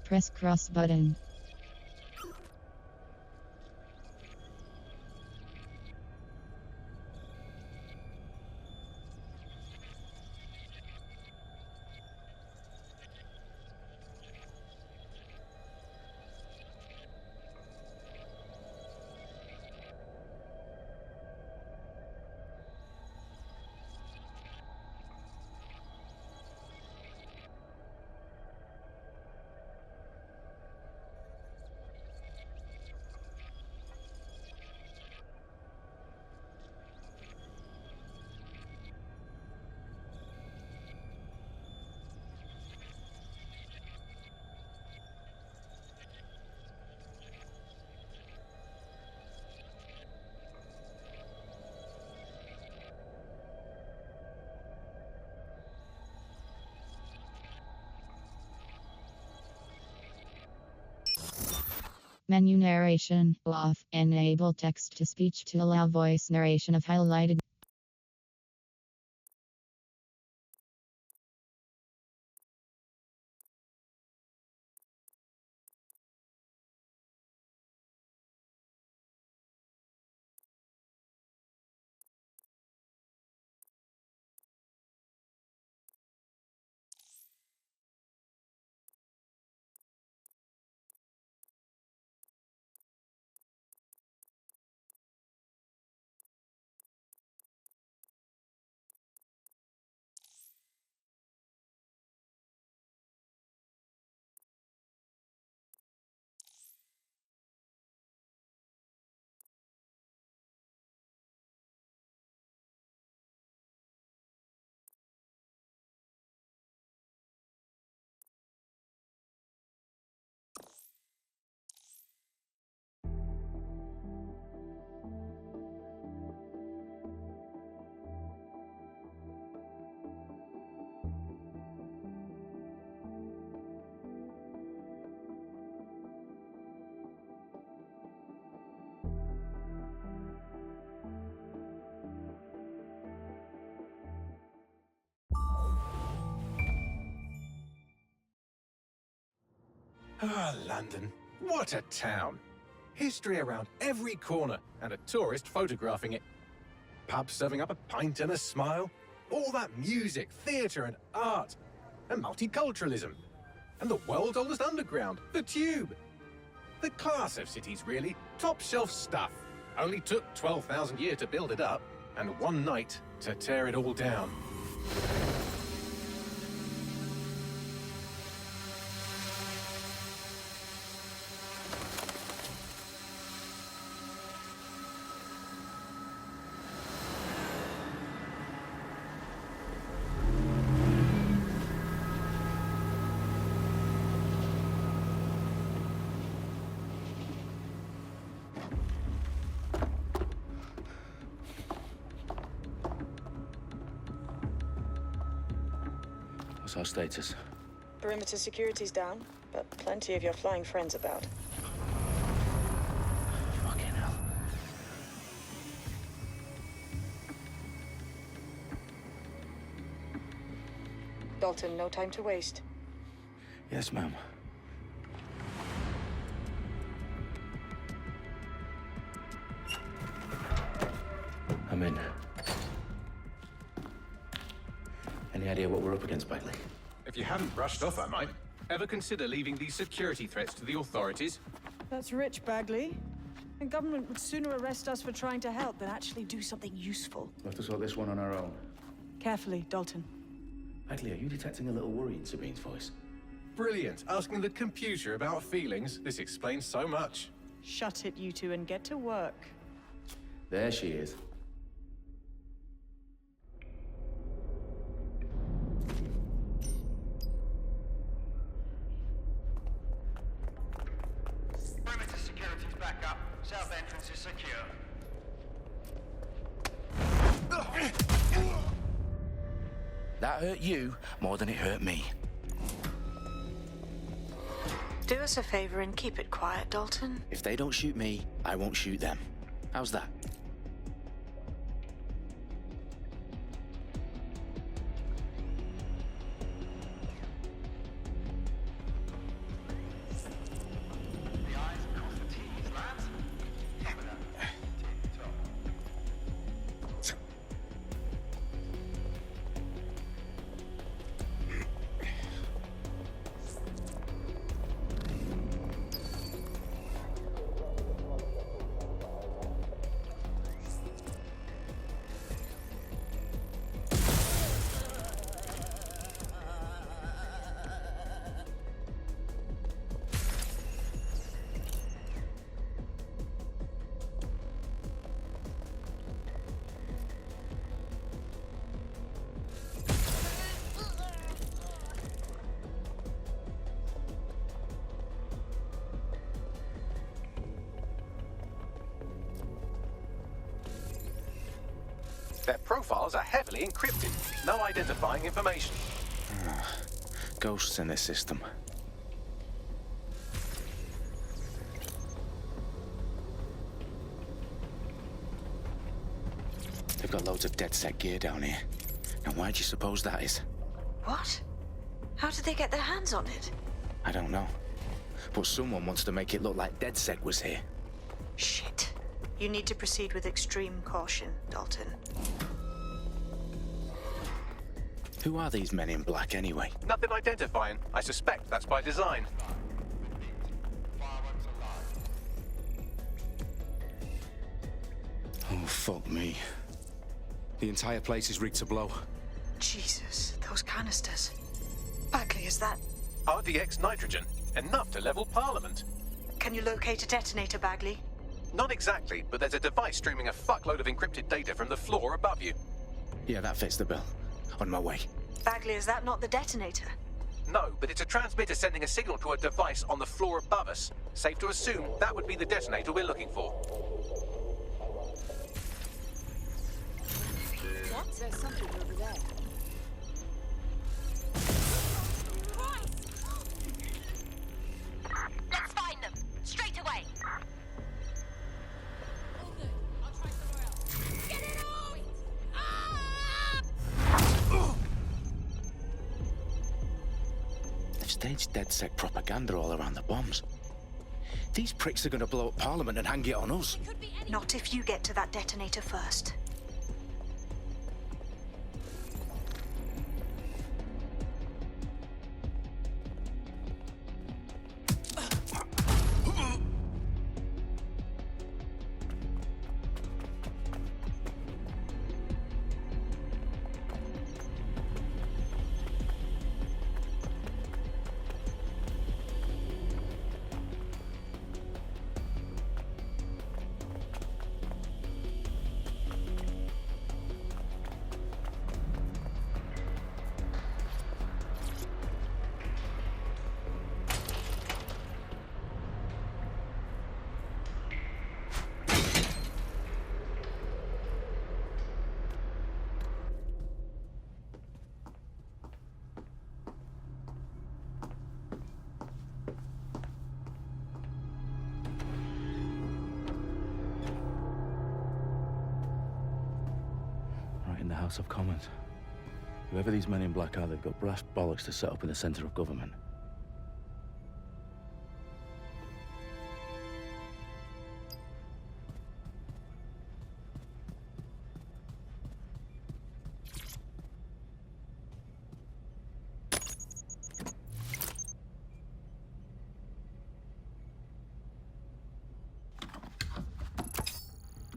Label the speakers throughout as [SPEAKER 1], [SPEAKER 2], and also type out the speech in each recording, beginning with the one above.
[SPEAKER 1] Press cross button. Menu narration off. Enable text to speech to allow voice narration of highlighted.
[SPEAKER 2] Ah, London. What a town. History around every corner and a tourist photographing it. Pubs serving up a pint and a smile. All that music, theatre and art. And multiculturalism. And the world's oldest underground, the Tube. The class of cities, really. Top shelf stuff. Only took 12,000 years to build it up and one night to tear it all down.
[SPEAKER 3] What's our status?
[SPEAKER 4] Perimeter security's down, but plenty of your flying friends about.
[SPEAKER 3] Fucking hell.
[SPEAKER 4] Dalton, no time to waste.
[SPEAKER 3] Yes, ma'am. I'm in. Any idea what we're up against, Bagley?
[SPEAKER 2] If you hadn't brushed off, I might. Ever consider leaving these security threats to the authorities?
[SPEAKER 4] That's rich, Bagley. The government would sooner arrest us for trying to help than actually do something useful.
[SPEAKER 3] We'll have to sort this one on our own.
[SPEAKER 4] Carefully, Dalton.
[SPEAKER 3] Bagley, are you detecting a little worry in Sabine's voice?
[SPEAKER 2] Brilliant. Asking the computer about feelings. This explains so much.
[SPEAKER 4] Shut it, you two, and get to work.
[SPEAKER 3] There she is.
[SPEAKER 5] Perimeter security's back up. South entrance is secure.
[SPEAKER 3] That hurt you more than it hurt me.
[SPEAKER 4] Do us a favor and keep it quiet, Dalton.
[SPEAKER 3] If they don't shoot me, I won't shoot them. How's that?
[SPEAKER 2] Their profiles are heavily encrypted. No identifying information.
[SPEAKER 3] Ghosts in this system. They've got loads of DedSec gear down here. Now, why do you suppose that is?
[SPEAKER 6] What? How did they get their hands on it?
[SPEAKER 3] I don't know. But someone wants to make it look like DedSec was here.
[SPEAKER 6] Shit. You need to proceed with extreme caution, Dalton.
[SPEAKER 3] Who are these men in black, anyway?
[SPEAKER 2] Nothing identifying. I suspect that's by design.
[SPEAKER 3] Oh, fuck me. The entire place is rigged to blow.
[SPEAKER 6] Jesus, those canisters. Bagley, is that...
[SPEAKER 2] RDX nitrogen. Enough to level Parliament.
[SPEAKER 6] Can you locate a detonator, Bagley?
[SPEAKER 2] Not exactly, but there's a device streaming a fuckload of encrypted data from the floor above you.
[SPEAKER 3] Yeah, that fits the bill. On my way.
[SPEAKER 6] Bagley, is that not the detonator?
[SPEAKER 2] No, but it's a transmitter sending a signal to a device on the floor above us. Safe to assume that would be the detonator we're looking for.
[SPEAKER 7] What? There's something over there.
[SPEAKER 8] Let's find them! Straight away!
[SPEAKER 7] Okay, I'll try somewhere else. Get it out!
[SPEAKER 3] They've staged DedSec propaganda all around the bombs. These pricks are going to blow up Parliament and hang it on us.
[SPEAKER 7] Could be any...
[SPEAKER 6] Not if you get to that detonator first.
[SPEAKER 3] In the House of Commons. Whoever these men in black are, they've got brass bollocks to set up in the centre of government.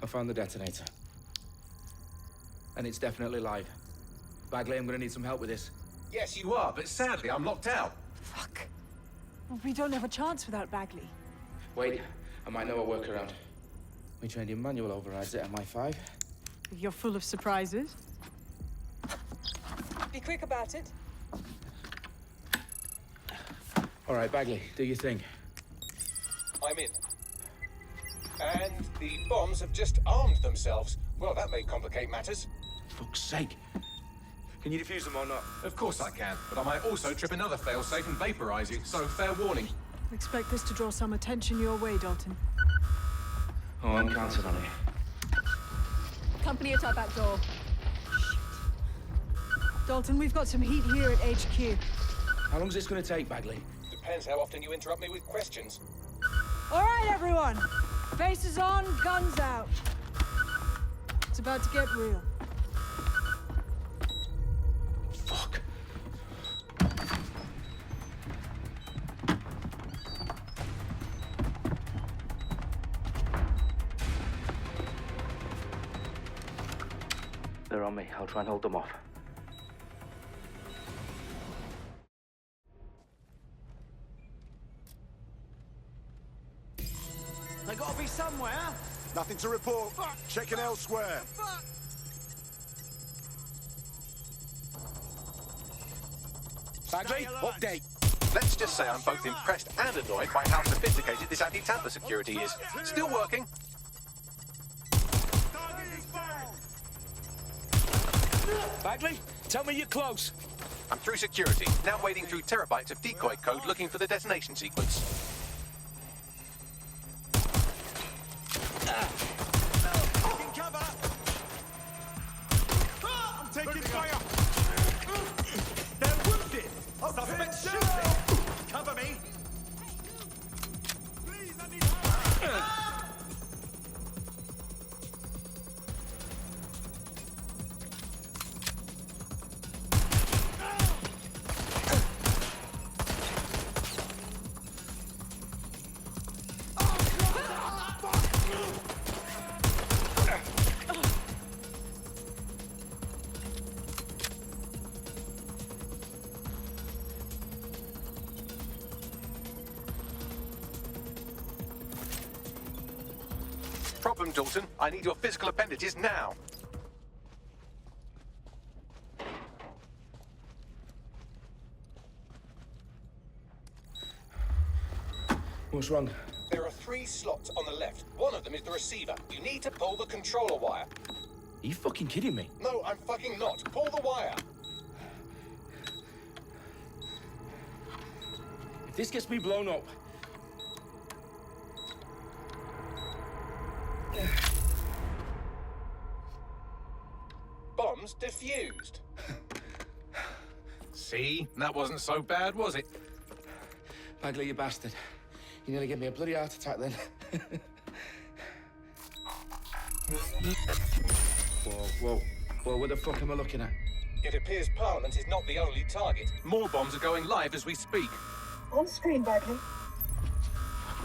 [SPEAKER 3] I found the detonator. And it's definitely live. Bagley, I'm gonna need some help with this.
[SPEAKER 2] Yes, you are, but sadly I'm locked out.
[SPEAKER 4] Fuck. Well, we don't have a chance without Bagley.
[SPEAKER 3] Wait, I might know a workaround. We trained in manual overrides at MI5.
[SPEAKER 4] You're full of surprises. Be quick about it.
[SPEAKER 3] All right, Bagley, do your thing.
[SPEAKER 2] I'm in. And the bombs have just armed themselves. Well, that may complicate matters.
[SPEAKER 3] Fuck's sake. Can you defuse them or not?
[SPEAKER 2] Of course I can, but I might also trip another failsafe and vaporize you, so fair warning.
[SPEAKER 4] Expect this to draw some attention your way, Dalton.
[SPEAKER 3] Oh, I'm counting on it.
[SPEAKER 7] company at our back door.
[SPEAKER 4] Dalton, we've got some heat here at HQ.
[SPEAKER 3] How long is this going to take, Bagley?
[SPEAKER 2] Depends how often you interrupt me with questions.
[SPEAKER 4] All right, everyone. Faces on, guns out. It's about to get real.
[SPEAKER 3] Fuck. They're on me. I'll try and hold them off.
[SPEAKER 9] They gotta be somewhere. Nothing to report. Fuck. Checking elsewhere.
[SPEAKER 7] Fuck.
[SPEAKER 3] Bagley, update.
[SPEAKER 2] Let's just say I'm both impressed and annoyed by how sophisticated this anti-tamper security is. Still working.
[SPEAKER 9] Target is found.
[SPEAKER 3] Bagley, tell me you're close.
[SPEAKER 2] I'm through security, now wading through terabytes of decoy code looking for the detonation sequence.
[SPEAKER 9] Taking cover! I'm taking fire! They're wounded! Suspect shooting! Cover me! Please, I need help!
[SPEAKER 2] Problem, Dalton. I need your physical appendages now.
[SPEAKER 3] What's wrong?
[SPEAKER 2] There are 3 slots on the left. One of them is the receiver. You need to pull the controller wire.
[SPEAKER 3] Are you fucking kidding me?
[SPEAKER 2] No, I'm fucking not. Pull the wire.
[SPEAKER 3] If this gets me blown up...
[SPEAKER 2] Bombs defused. See? That wasn't so bad, was it?
[SPEAKER 3] Bagley, you bastard. You nearly gave me a bloody heart attack then. Whoa. What the fuck am I looking at?
[SPEAKER 2] It appears Parliament is not the only target. More bombs are going live as we speak.
[SPEAKER 10] On screen, Bagley.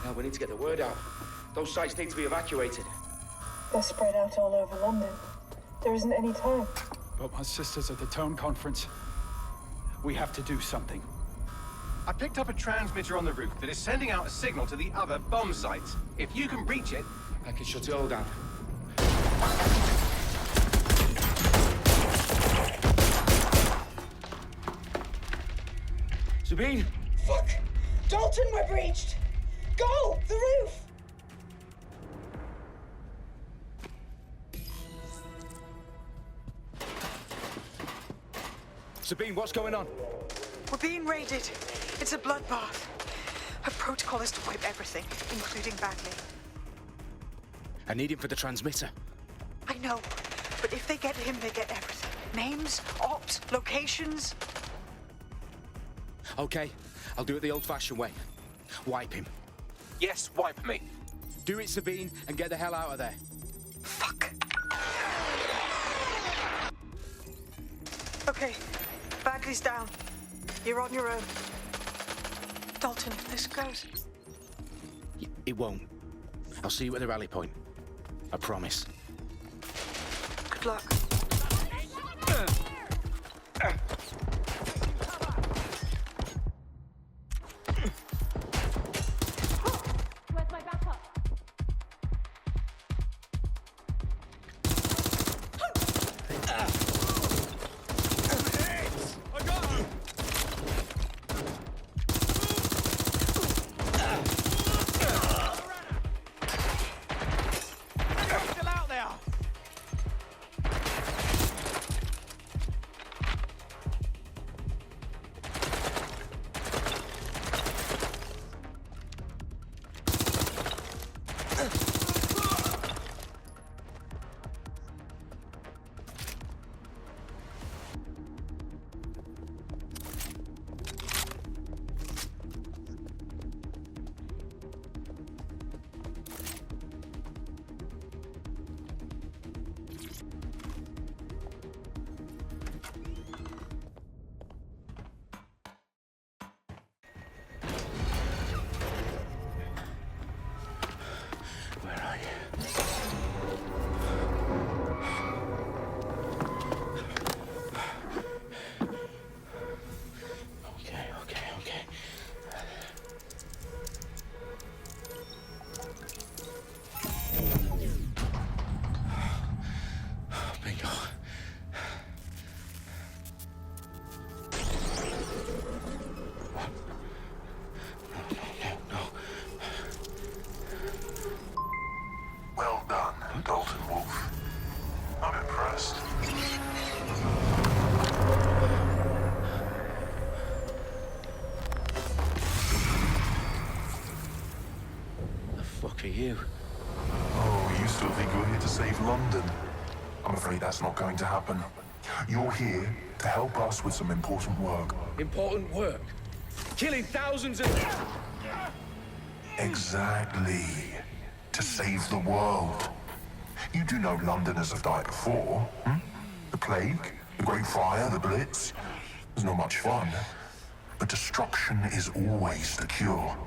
[SPEAKER 3] Now we need to get the word out. Those sites need to be evacuated.
[SPEAKER 10] They're spread out all over London. There isn't any time.
[SPEAKER 11] But my sister's at the town conference. We have to do something.
[SPEAKER 2] I picked up a transmitter on the roof that is sending out a signal to the other bomb sites. If you can reach it...
[SPEAKER 3] I can shut it all down. Sabine!
[SPEAKER 4] Fuck! Dalton, we're breached! Go! The roof!
[SPEAKER 3] Sabine, what's going on?
[SPEAKER 6] We're being raided. It's a bloodbath. Our protocol is to wipe everything, including Bagley.
[SPEAKER 3] I need him for the transmitter.
[SPEAKER 6] I know, but if they get him, they get everything. Names, ops, locations.
[SPEAKER 3] Okay, I'll do it the old-fashioned way. Wipe him.
[SPEAKER 2] Yes, wipe me.
[SPEAKER 3] Do it, Sabine, and get the hell out of there.
[SPEAKER 6] Fuck. Okay, Bagley's down. You're on your own. Dalton, if this goes...
[SPEAKER 3] It won't. I'll see you at the rally point. I promise.
[SPEAKER 6] Good luck.
[SPEAKER 8] Where's my backup?
[SPEAKER 9] I got him! Still out there!
[SPEAKER 3] Look at you.
[SPEAKER 9] Oh, you still think you're here to save London? I'm afraid that's not going to happen. You're here to help us with some important work.
[SPEAKER 3] Important work? Killing thousands of...
[SPEAKER 9] Exactly. To save the world. You do know Londoners have died before, hmm? The Plague, the Great Fire, the Blitz. It's not much fun. But destruction is always the cure.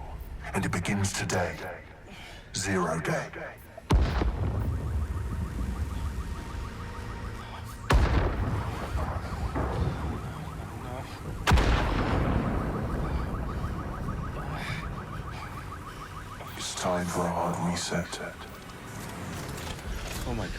[SPEAKER 9] And it begins today. Zero Day. It's time for a hard reset.
[SPEAKER 3] Oh my God.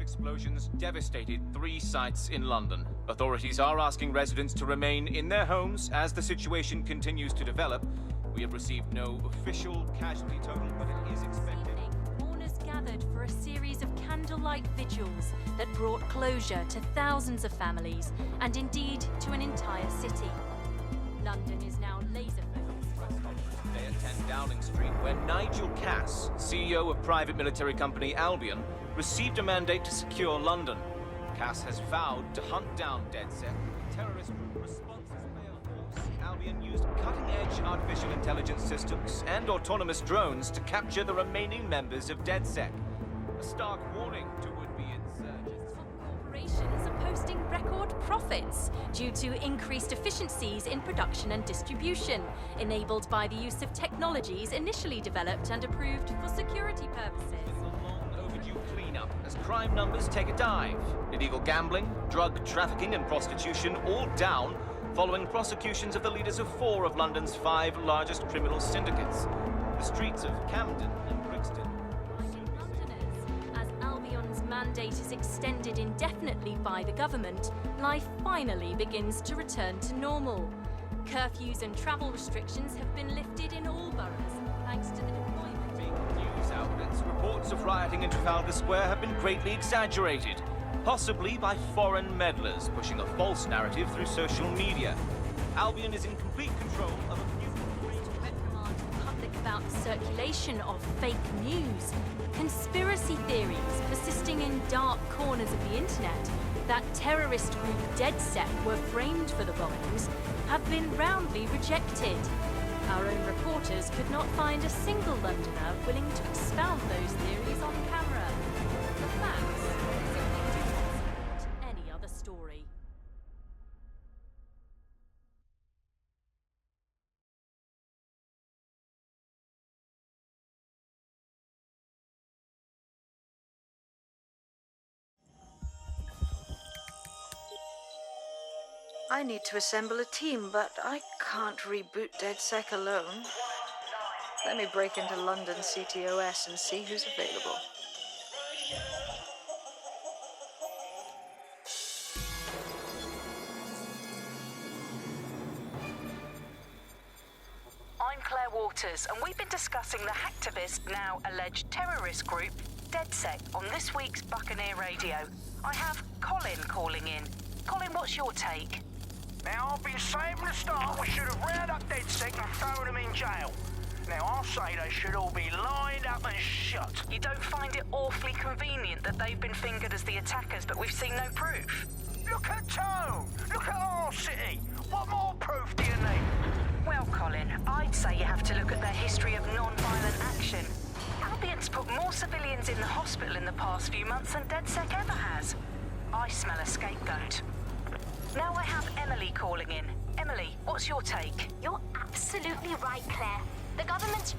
[SPEAKER 12] Explosions devastated 3 sites in London. Authorities are asking residents to remain in their homes as the situation continues to develop. We have received no official casualty total, but it is expected.
[SPEAKER 8] Mourners gathered for a series of candlelight vigils that brought closure to thousands of families and indeed to an entire city. London is now laser-focused.
[SPEAKER 12] Today at 10 Downing Street, where Nigel Cass, CEO of private military company Albion, received a mandate to secure London. Cass has vowed to hunt down DedSec. Terrorist responses failed. Albion used cutting-edge artificial intelligence systems and autonomous drones to capture the remaining members of DedSec. A stark warning to would-be insurgents.
[SPEAKER 8] Corporations are posting record profits due to increased efficiencies in production and distribution, enabled by the use of technologies initially developed and approved for security purposes.
[SPEAKER 12] Cleanup as crime numbers take a dive. Illegal gambling, drug trafficking and prostitution all down following prosecutions of the leaders of 4 of London's 5 largest criminal syndicates. The streets of Camden and Brixton.
[SPEAKER 8] Londoners, as Albion's mandate is extended indefinitely by the government, life finally begins to return to normal. Curfews and travel restrictions have been lifted in all boroughs, thanks to the deployment.
[SPEAKER 12] News outlets, reports of rioting in Trafalgar Square have been greatly exaggerated, possibly by foreign meddlers pushing a false narrative through social media. Albion is in complete control of a few...
[SPEAKER 8] Reprimand the public about the circulation of fake news, conspiracy theories persisting in dark corners of the internet that terrorist group DedSec were framed for the bombings have been roundly rejected. Our own reporters could not find a single Londoner willing to expound those theories on camera. The facts simply do not support any other story.
[SPEAKER 6] I need to assemble a team, but I can't reboot DedSec alone. Let me break into London CTOS and see who's available.
[SPEAKER 13] I'm Claire Waters, and we've been discussing the hacktivist, now alleged terrorist group, DedSec, on this week's Buccaneer Radio. I have Colin calling in. Colin, what's your take?
[SPEAKER 5] Now, I've been saying from the start we should have rounded up DedSec and thrown them in jail. Now, I'll say they should all be lined up and shot.
[SPEAKER 13] You don't find it awfully convenient that they've been fingered as the attackers, but we've seen no proof?
[SPEAKER 5] Look at Tone! Look at our city! What more proof do you need?
[SPEAKER 13] Well, Colin, I'd say you have to look at their history of non-violent action. Albion's put more civilians in the hospital in the past few months than DedSec ever has. I smell a scapegoat. Now I have Emily calling in. Emily, what's your take?
[SPEAKER 8] You're absolutely right, Claire. The government...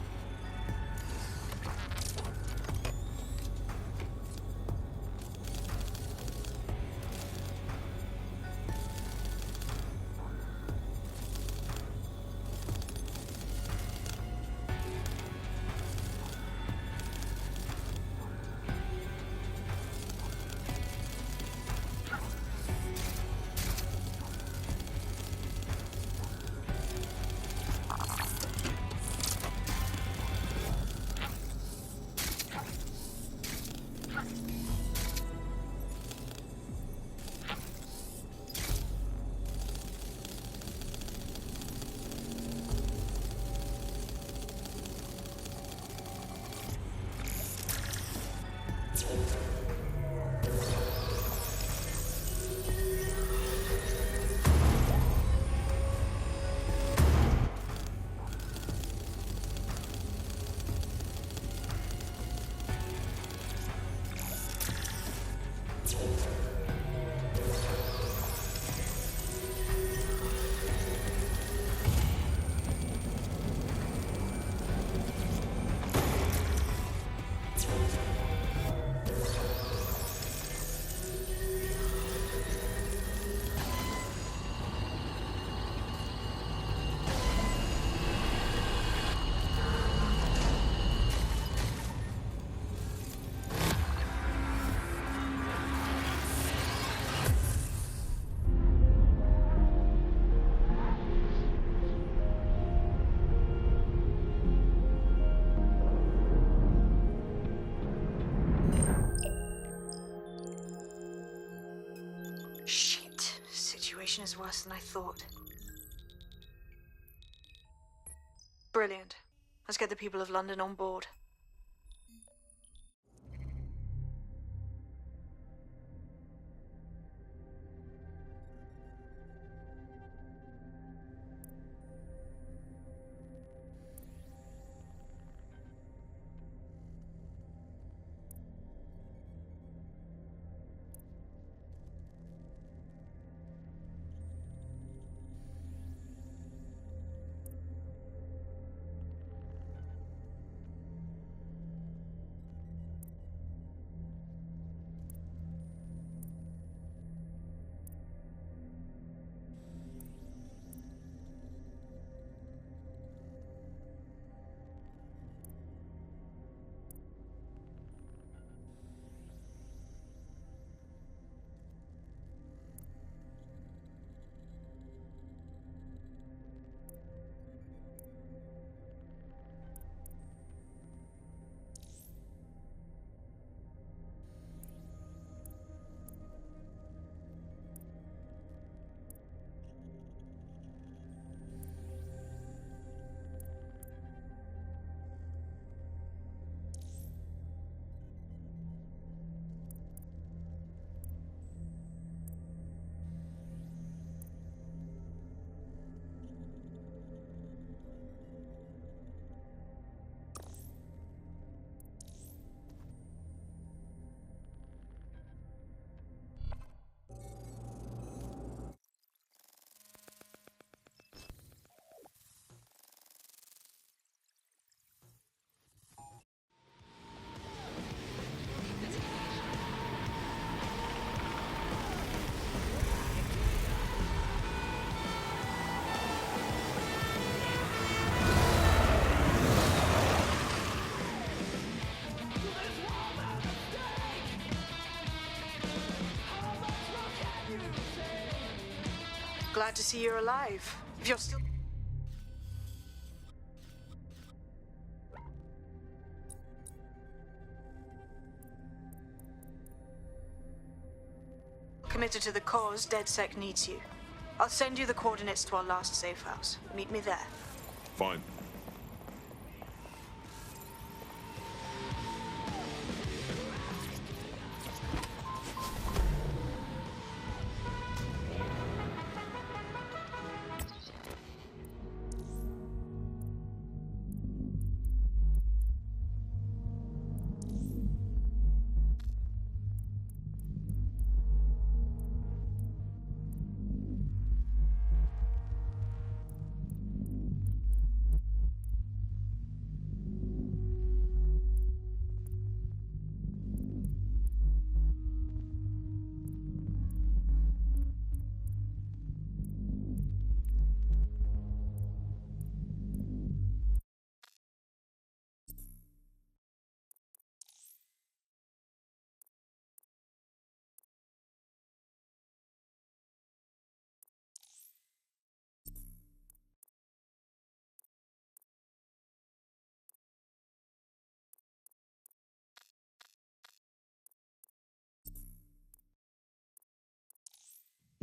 [SPEAKER 6] situation is worse than I thought. Brilliant. Let's get the people of London on board. Glad to see you're alive. If you're still... committed to the cause, DedSec needs you. I'll send you the coordinates to our last safe house. Meet me there.
[SPEAKER 14] Fine.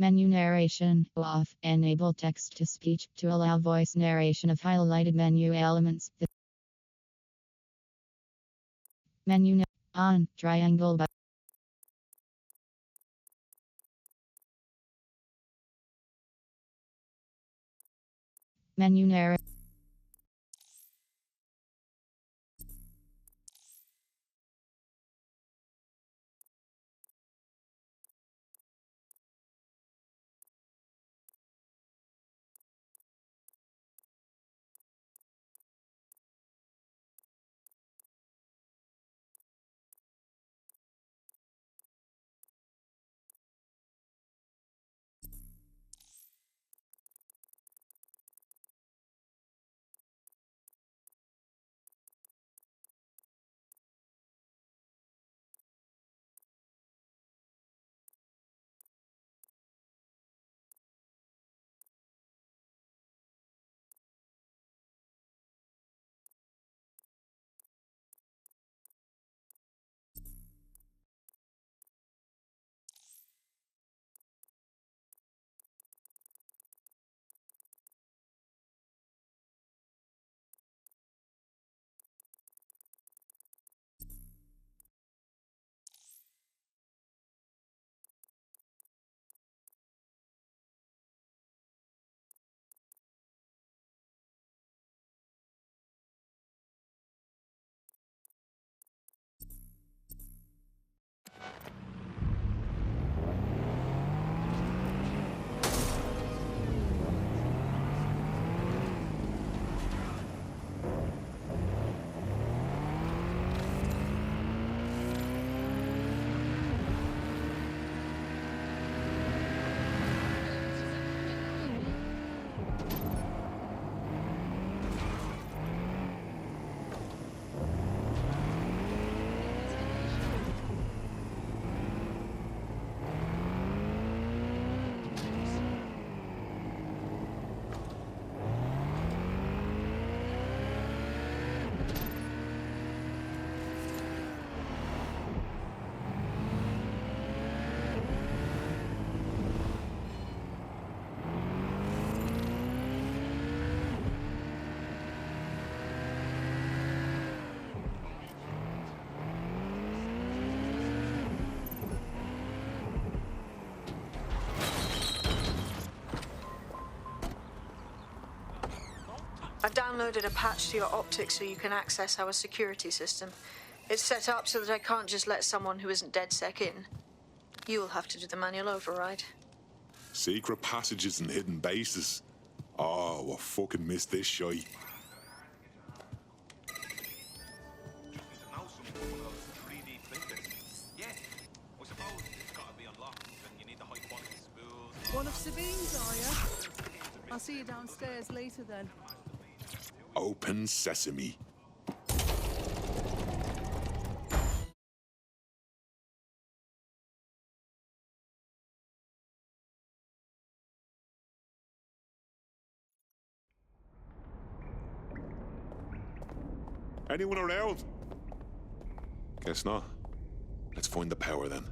[SPEAKER 1] Menu narration off. Enable text to speech to allow voice narration of highlighted menu elements. Menu on triangle button. Menu narration.
[SPEAKER 6] I've downloaded a patch to your optics so you can access our security system. It's set up so that I can't just let someone who isn't DedSec in. You'll have to do the manual override.
[SPEAKER 9] Secret passages and hidden bases. Oh, I fucking missed this shite.
[SPEAKER 4] One of Sabine's, are you? I'll see you downstairs later then.
[SPEAKER 9] Open sesame. Anyone around? Guess not. Let's find the power then.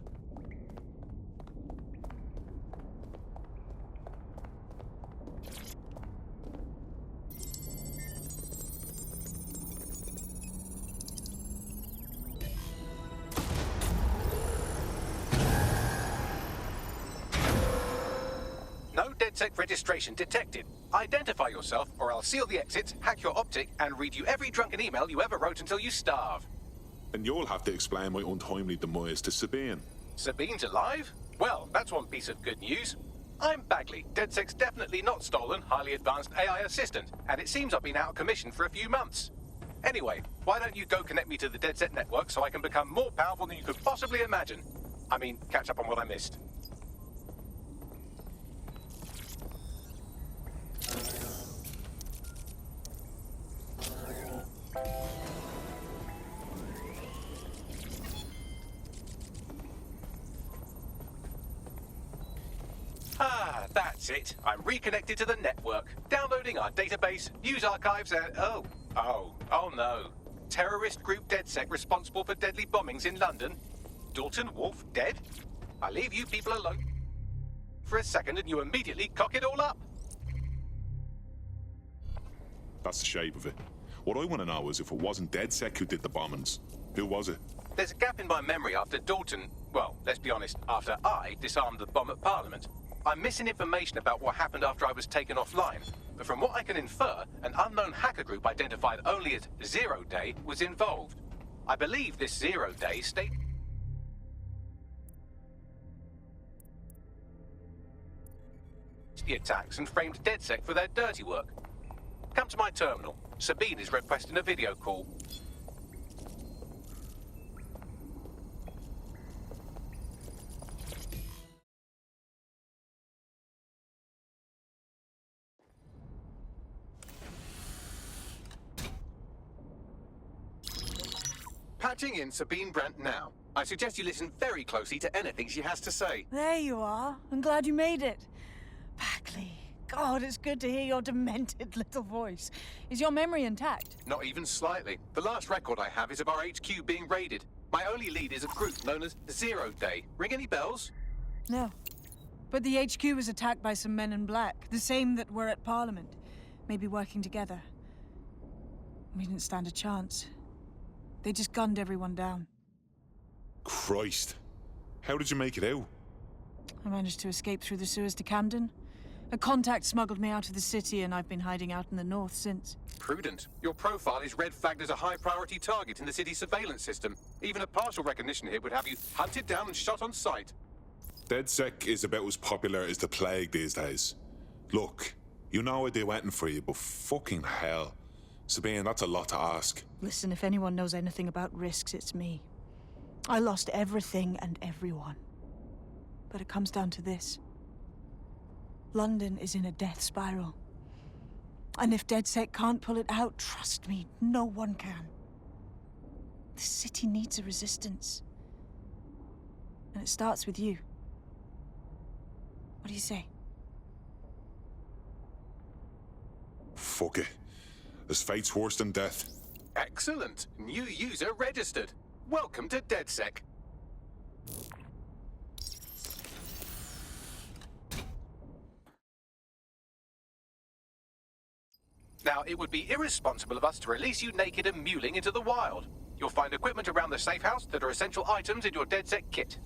[SPEAKER 2] No DedSec registration detected. Identify yourself, or I'll seal the exits, hack your optic, and read you every drunken email you ever wrote until you starve.
[SPEAKER 9] And you'll have to explain my untimely demise to Sabine.
[SPEAKER 2] Sabine's alive? Well, that's one piece of good news. I'm Bagley, DedSec's definitely not stolen, highly advanced AI assistant, and it seems I've been out of commission for a few months. Anyway, why don't you go connect me to the DedSec network so I can become more powerful than you could possibly imagine? I mean, catch up on what I missed. Ah, that's it. I'm reconnected to the network. Downloading our database, news archives, and... Oh no. Terrorist group DedSec responsible for deadly bombings in London. Dalton Wolf dead? I leave you people alone for a second and you immediately cock it all up.
[SPEAKER 9] That's the shape of it. What I want to know is if it wasn't DedSec who did the bombings, who was it?
[SPEAKER 2] There's a gap in my memory after Dalton... Well, let's be honest, after I disarmed the bomb at Parliament. I'm missing information about what happened after I was taken offline, but from what I can infer, an unknown hacker group identified only as Zero Day was involved. I believe this Zero Day state... the attacks and framed DedSec for their dirty work. Come to my terminal. Sabine is requesting a video call. Patching in Sabine Brandt now. I suggest you listen very closely to anything she has to say.
[SPEAKER 4] There you are. I'm glad you made it. Bagley. God, it's good to hear your demented little voice. Is your memory intact?
[SPEAKER 2] Not even slightly. The last record I have is of our HQ being raided. My only lead is a group known as Zero Day. Ring any bells?
[SPEAKER 4] No. But the HQ was attacked by some men in black, the same that were at Parliament. Maybe working together. We didn't stand a chance. They just gunned everyone down.
[SPEAKER 9] Christ. How did you make it out?
[SPEAKER 4] I managed to escape through the sewers to Camden. A contact smuggled me out of the city, and I've been hiding out in the north since.
[SPEAKER 2] Prudent. Your profile is red flagged as a high-priority target in the city's surveillance system. Even a partial recognition here would have you hunted down and shot on sight.
[SPEAKER 9] DedSec is about as popular as the plague these days. Look, you know I do anything for you, but fucking hell. Sabine, that's a lot to ask.
[SPEAKER 4] Listen, if anyone knows anything about risks, it's me. I lost everything and everyone. But it comes down to this. London is in a death spiral. And if DedSec can't pull it out, trust me, no one can. The city needs a resistance. And it starts with you. What do you say?
[SPEAKER 9] Fuck it. This fate's worse than death.
[SPEAKER 2] Excellent. New user registered. Welcome to DedSec. Now, it would be irresponsible of us to release you naked and mewling into the wild. You'll find equipment around the safe house that are essential items in your DedSec kit.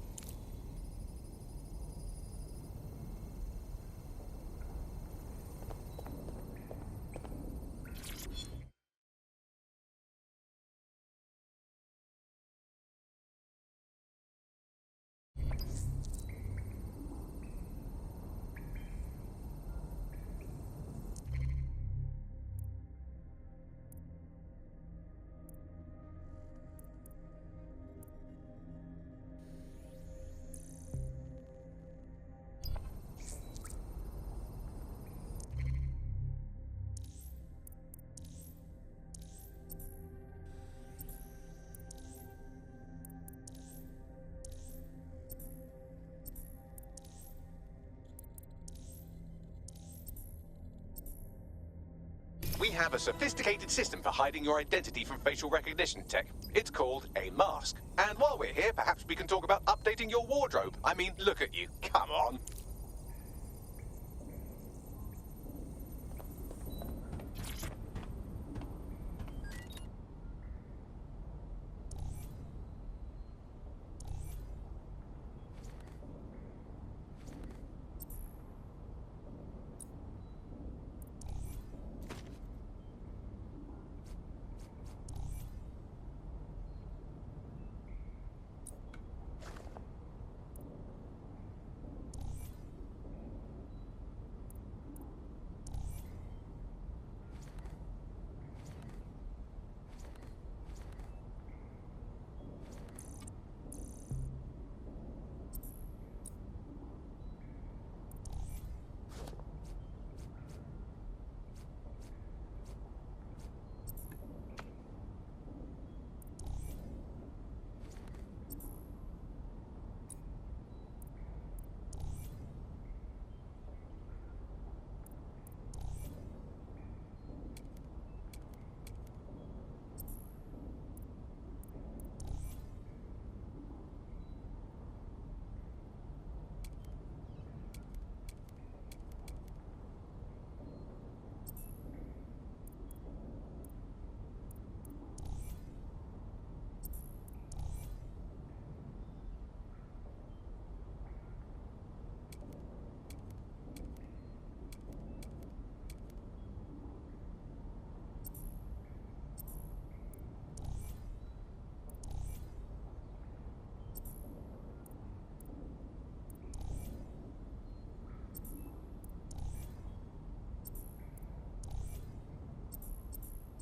[SPEAKER 2] We have a sophisticated system for hiding your identity from facial recognition tech. It's called a mask. And while we're here, perhaps we can talk about updating your wardrobe. I mean, look at you. Come on.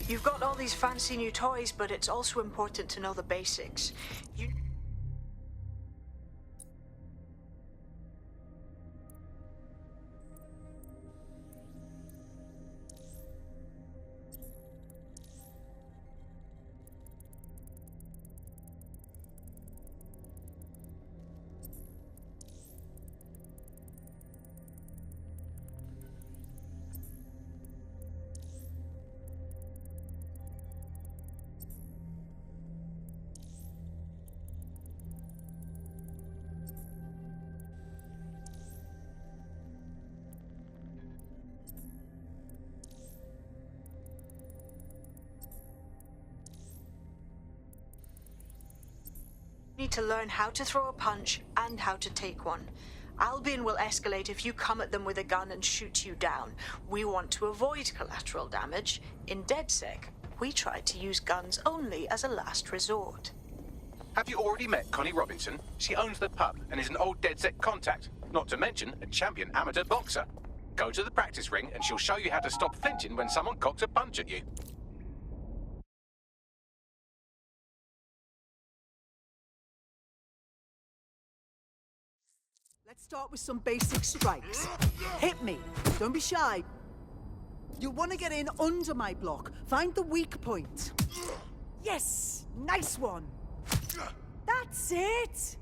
[SPEAKER 6] You've got all these fancy new toys, but it's also important to know the basics. Need to learn how to throw a punch and how to take one. Albion will escalate if you come at them with a gun and shoot you down. We want to avoid collateral damage. In DedSec, we try to use guns only as a last resort.
[SPEAKER 2] Have you already met Connie Robinson? She owns the pub and is an old DedSec contact, not to mention a champion amateur boxer. Go to the practice ring and she'll show you how to stop flinching when someone cocks a punch at you.
[SPEAKER 14] Let's start with some basic strikes. Hit me. Don't be shy. You'll want to get in under my block. Find the weak point. Yes! Nice one! That's it!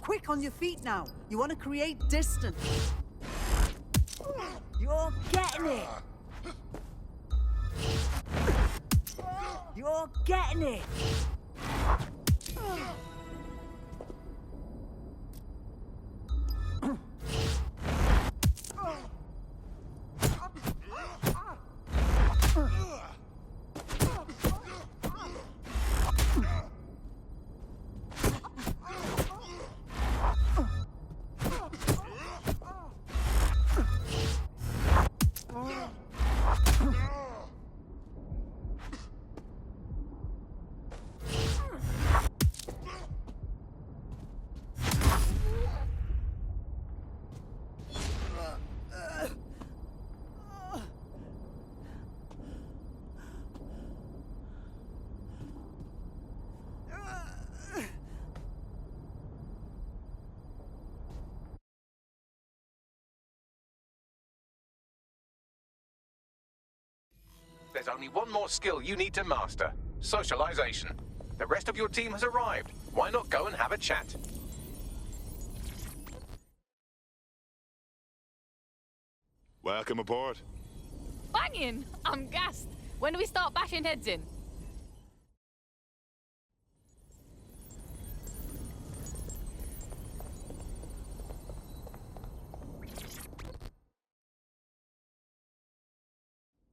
[SPEAKER 14] Quick on your feet now. You want to create distance. You're getting it! You're getting it!
[SPEAKER 2] There's only one more skill you need to master: socialization. The rest of your team has arrived. Why not go and have a chat?
[SPEAKER 15] Welcome aboard.
[SPEAKER 7] Banging! I'm gassed. When do we start bashing heads in?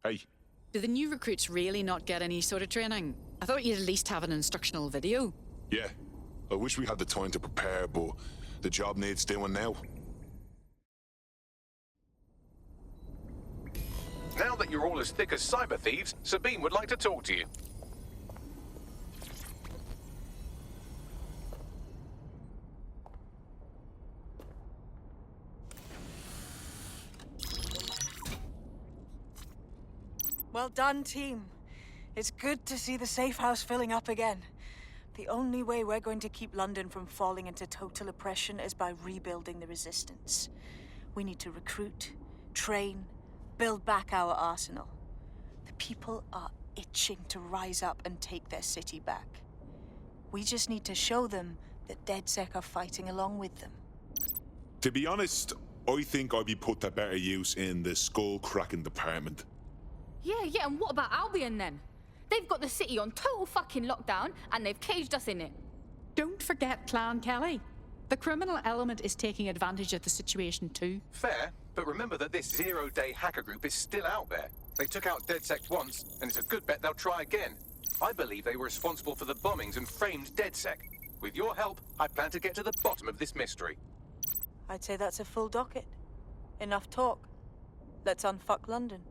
[SPEAKER 15] Hey.
[SPEAKER 16] Do the new recruits really not get any sort of training? I thought you'd at least have an instructional video.
[SPEAKER 15] Yeah. I wish we had the time to prepare, but the job needs doing now.
[SPEAKER 2] Now that you're all as thick as cyber thieves, Sabine would like to talk to you.
[SPEAKER 4] Well done, team. It's good to see the safe house filling up again. The only way we're going to keep London from falling into total oppression is by rebuilding the resistance. We need to recruit, train, build back our arsenal. The people are itching to rise up and take their city back. We just need to show them that DedSec are fighting along with them.
[SPEAKER 15] To be honest, I think I'd be put to better use in the skull-cracking department.
[SPEAKER 7] Yeah, and what about Albion then? They've got the city on total fucking lockdown, and they've caged us in it.
[SPEAKER 16] Don't forget Clan Kelly. The criminal element is taking advantage of the situation too.
[SPEAKER 2] Fair, but remember that this zero-day hacker group is still out there. They took out DedSec once, and it's a good bet they'll try again. I believe they were responsible for the bombings and framed DedSec. With your help, I plan to get to the bottom of this mystery.
[SPEAKER 4] I'd say that's a full docket. Enough talk. Let's unfuck London.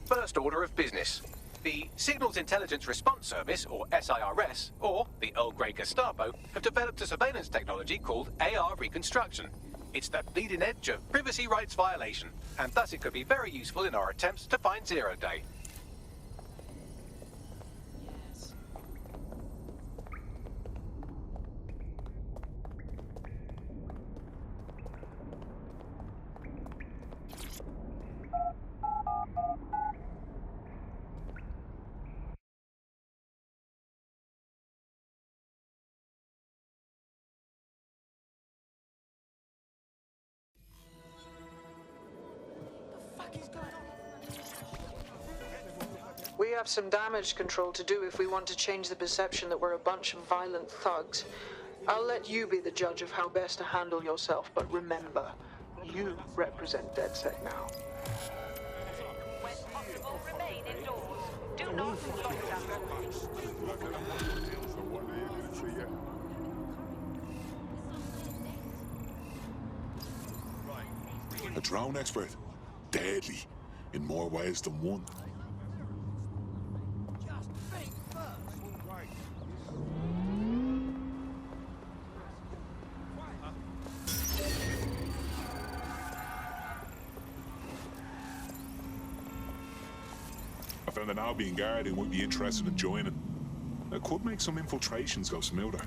[SPEAKER 2] First order of business. The Signals Intelligence Response Service, or SIRS, or the Earl Grey Gestapo, have developed a surveillance technology called AR Reconstruction. It's the bleeding edge of privacy rights violation, and thus it could be very useful in our attempts to find Zero Day.
[SPEAKER 6] We have some damage control to do if we want to change the perception that we're a bunch of violent thugs. I'll let you be the judge of how best to handle yourself, but remember, you represent DedSec now.
[SPEAKER 13] When possible, remain indoors. Do not
[SPEAKER 15] A drone expert. Deadly. In more ways than one. I found an Albion guard who might be interested in joining. That could make some infiltrations go smoother.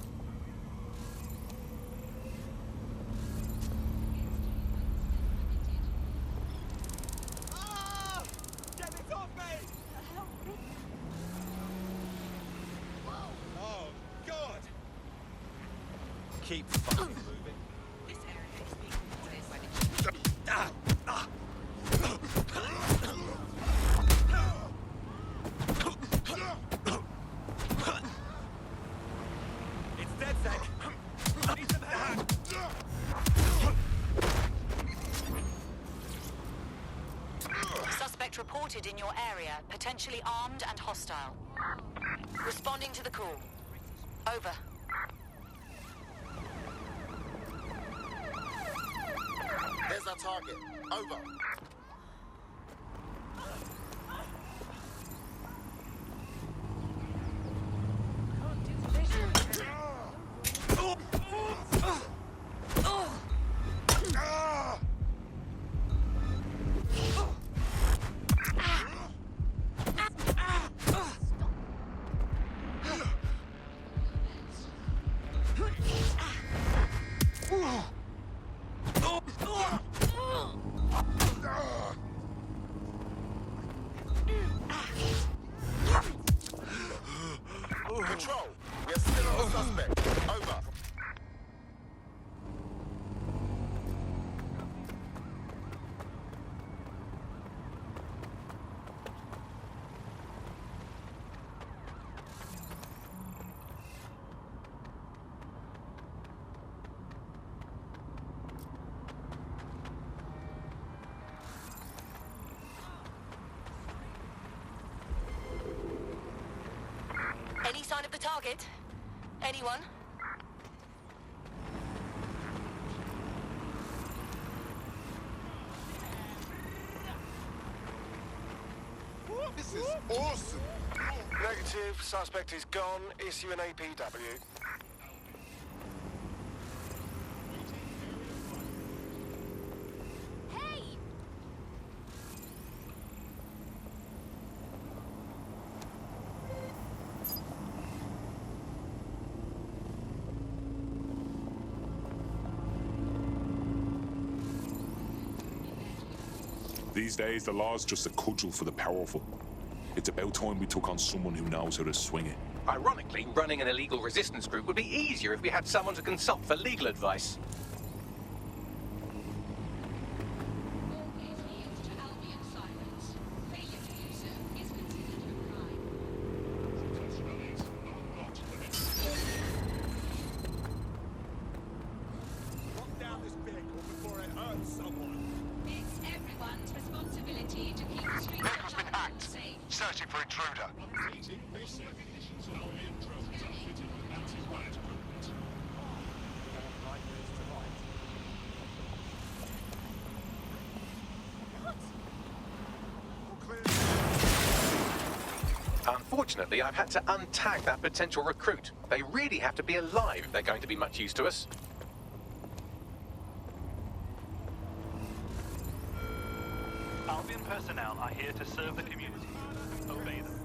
[SPEAKER 12] Keep fucking moving. It's DedSec. He's in the hand.
[SPEAKER 13] Suspect reported in your area, potentially armed and hostile. Responding to the call. Over.
[SPEAKER 17] There's our target. Over. We're still on the suspect. Over.
[SPEAKER 18] Any sign of the target? Anyone?
[SPEAKER 17] This is awesome. Negative. Suspect is gone. Issue an APW.
[SPEAKER 15] These days, the law's just a cudgel for the powerful. It's about time we took on someone who knows how to swing it.
[SPEAKER 2] Ironically, running an illegal resistance group would be easier if we had someone to consult for legal advice.
[SPEAKER 17] Vehicle's been hacked. Searching for intruder.
[SPEAKER 2] Unfortunately, I've had to untag that potential recruit. They really have to be alive if they're going to be much use to us.
[SPEAKER 19] Albion personnel are here to serve the community. Obey them.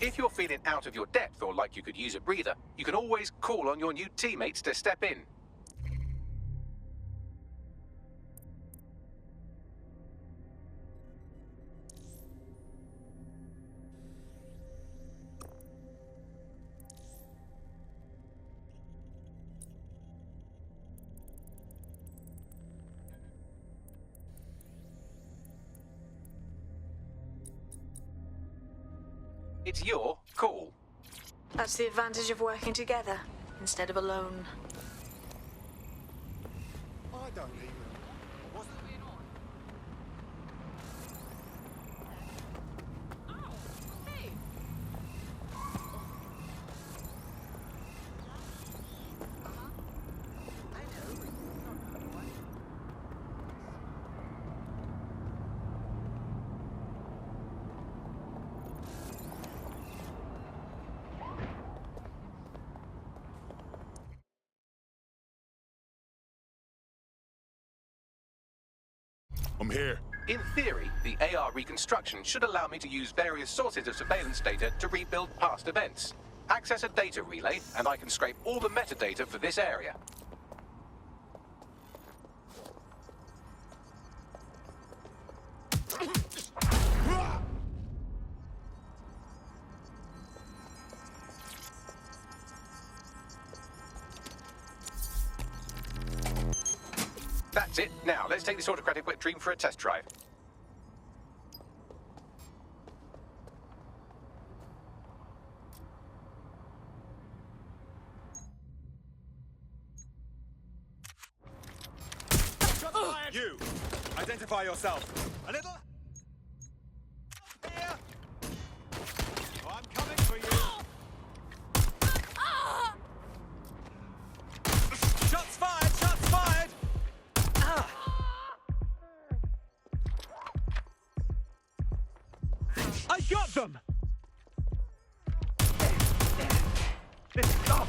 [SPEAKER 2] If you're feeling out of your depth or like you could use a breather, you can always call on your new teammates to step in. It's your call.
[SPEAKER 6] That's the advantage of working together instead of alone.
[SPEAKER 17] I don't even.
[SPEAKER 15] I'm here.
[SPEAKER 2] In theory, the AR reconstruction should allow me to use various sources of surveillance data to rebuild past events. Access a data relay, and I can scrape all the metadata for this area. That's it. Now, let's take this autocratic wet dream for a test drive.
[SPEAKER 20] You! Identify yourself. A little... Here! Oh, I'm coming for you! Shots fired! Shots fired! I got them! Stop!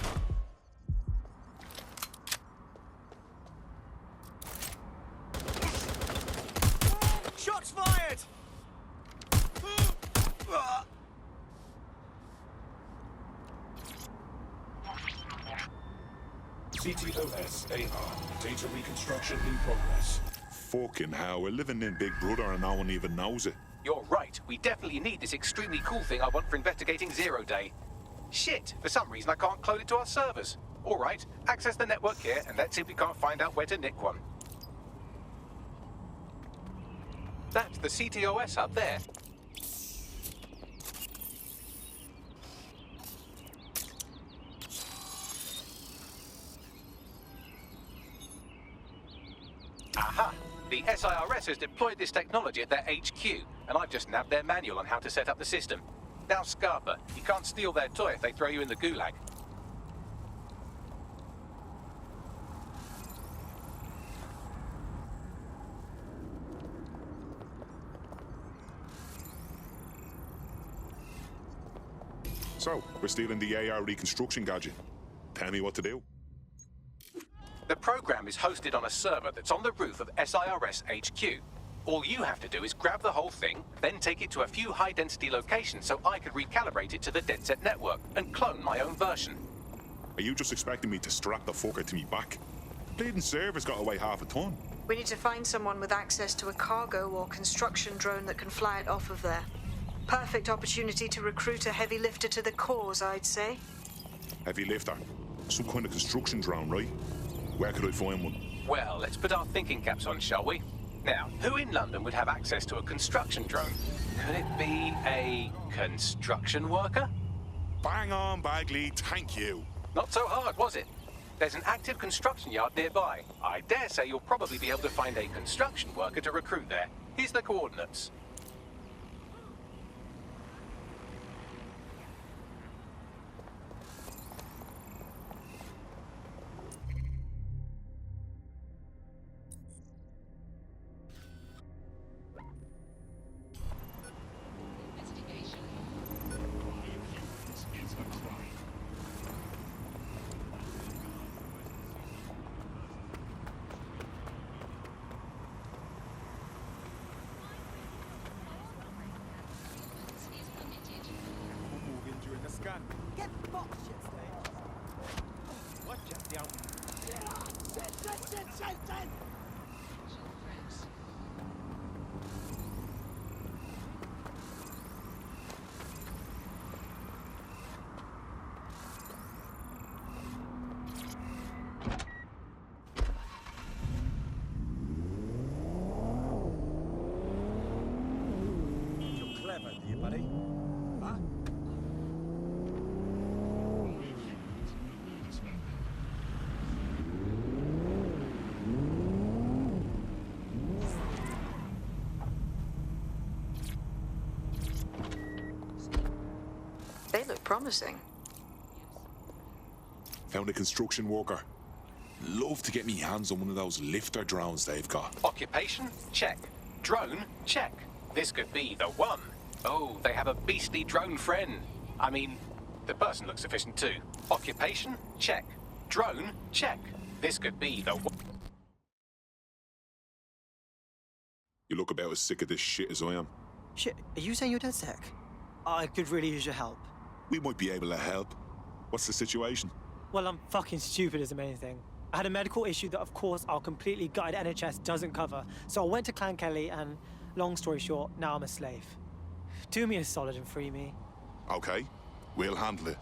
[SPEAKER 20] Shots fired!
[SPEAKER 15] CTOS AR. Data reconstruction in progress. Fucking hell, we're living in Big Brother and no one even knows it.
[SPEAKER 2] You're right. We definitely need this extremely cool thing I want for investigating Zero Day. Shit, for some reason I can't clone it to our servers. All right, access the network here and let's see if we can't find out where to nick one. That's the CTOS up there. Aha! The SIRS has deployed this technology at their HQ, and I've just nabbed their manual on how to set up the system. Now, Scarpa, you can't steal their toy if they throw you in the gulag.
[SPEAKER 15] So, we're stealing the AR reconstruction gadget. Tell me what to do.
[SPEAKER 2] The program is hosted on a server that's on the roof of SIRS HQ. All you have to do is grab the whole thing, then take it to a few high-density locations so I can recalibrate it to the DedSet network and clone my own version.
[SPEAKER 15] Are you just expecting me to strap the fucker to me back? The bleeding server's got away half a ton.
[SPEAKER 6] We need to find someone with access to a cargo or construction drone that can fly it off of there. Perfect opportunity to recruit a heavy lifter to the cause, I'd say.
[SPEAKER 15] Heavy lifter? Some kind of construction drone, right? Where could I find one?
[SPEAKER 2] Well, let's put our thinking caps on, shall we? Now, who in London would have access to a construction drone? Could it be a construction worker?
[SPEAKER 15] Bang on, Bagley, thank you.
[SPEAKER 2] Not so hard, was it? There's an active construction yard nearby. I dare say you'll probably be able to find a construction worker to recruit there. Here's the coordinates.
[SPEAKER 20] Get box shit stage. What just the Shit. You're clever, do you, buddy? Huh?
[SPEAKER 6] They look promising.
[SPEAKER 15] Found a construction worker. Love to get me hands on one of those lifter drones they've got.
[SPEAKER 2] Occupation? Check. Drone? Check. This could be the one. Oh, they have a beastly drone friend. I mean, the person looks sufficient too. Occupation? Check. Drone? Check. This could be the one.
[SPEAKER 15] You look about as sick of this shit as I am.
[SPEAKER 20] Shit, are you saying you're dead sick? I could really use your help.
[SPEAKER 15] We might be able to help. What's the situation?
[SPEAKER 20] Well, I'm fucking stupid is the main thing. I had a medical issue that, of course, our completely gutted NHS doesn't cover. So I went to Clan Kelly and, long story short, now I'm a slave. Do me a solid and free me.
[SPEAKER 15] Okay, we'll handle it.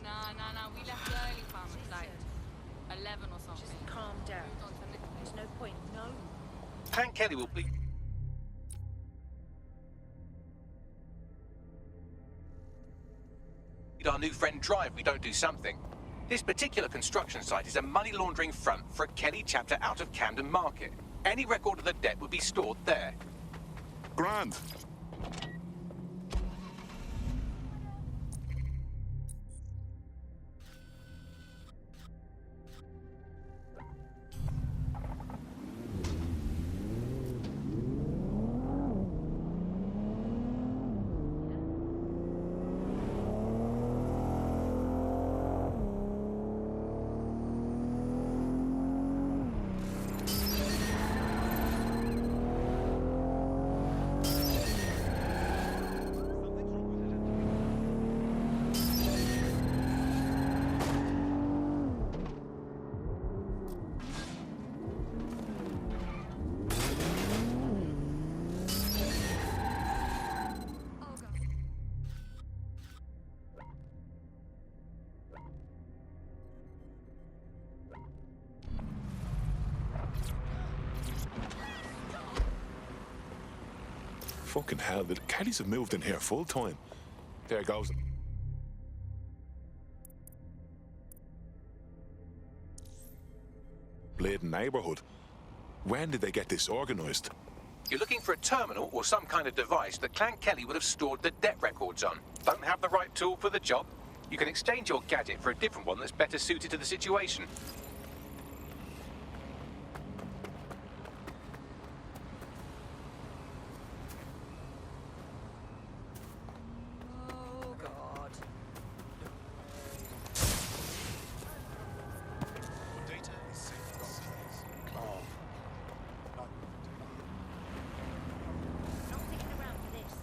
[SPEAKER 7] Nah, we left early, fam. It's like 11 or something.
[SPEAKER 13] Just calm down. There's no point, no.
[SPEAKER 2] Clan Kelly will be... our new friend drive we don't do something. This particular construction site is a money laundering front for a Kelly chapter out of Camden Market. Any record of the debt would be stored there.
[SPEAKER 15] Grand. Fucking hell, the Kellys have moved in here full time. There goes. Bladen neighborhood. When did they get this organized?
[SPEAKER 2] You're looking for a terminal or some kind of device that Clan Kelly would have stored the debt records on. Don't have the right tool for the job? You can exchange your gadget for a different one that's better suited to the situation.
[SPEAKER 20] Oh, God.
[SPEAKER 17] Data is safe.
[SPEAKER 13] Not sticking around for this.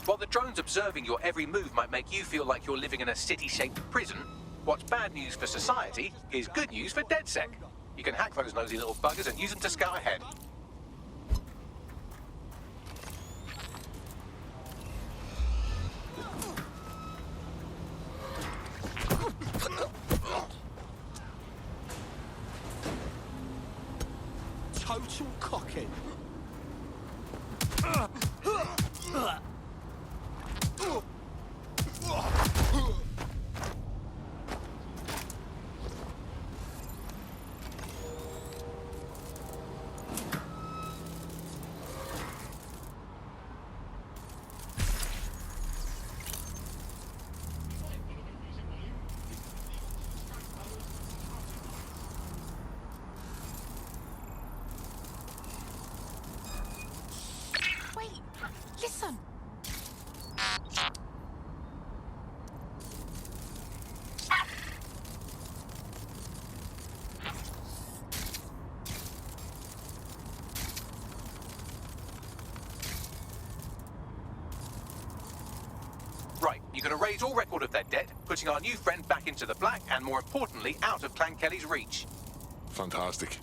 [SPEAKER 2] While the drones observing your every move might make you feel like you're living in a city-shaped prison, what's bad news for society is good news for DedSec. You can hack those nosy little buggers and use them to scout ahead.
[SPEAKER 20] Total cocking.
[SPEAKER 7] Wait, listen.
[SPEAKER 2] Right, you can erase all record of their debt, putting our new friend back into the black and, more importantly, out of Clan Kelly's reach.
[SPEAKER 15] Fantastic.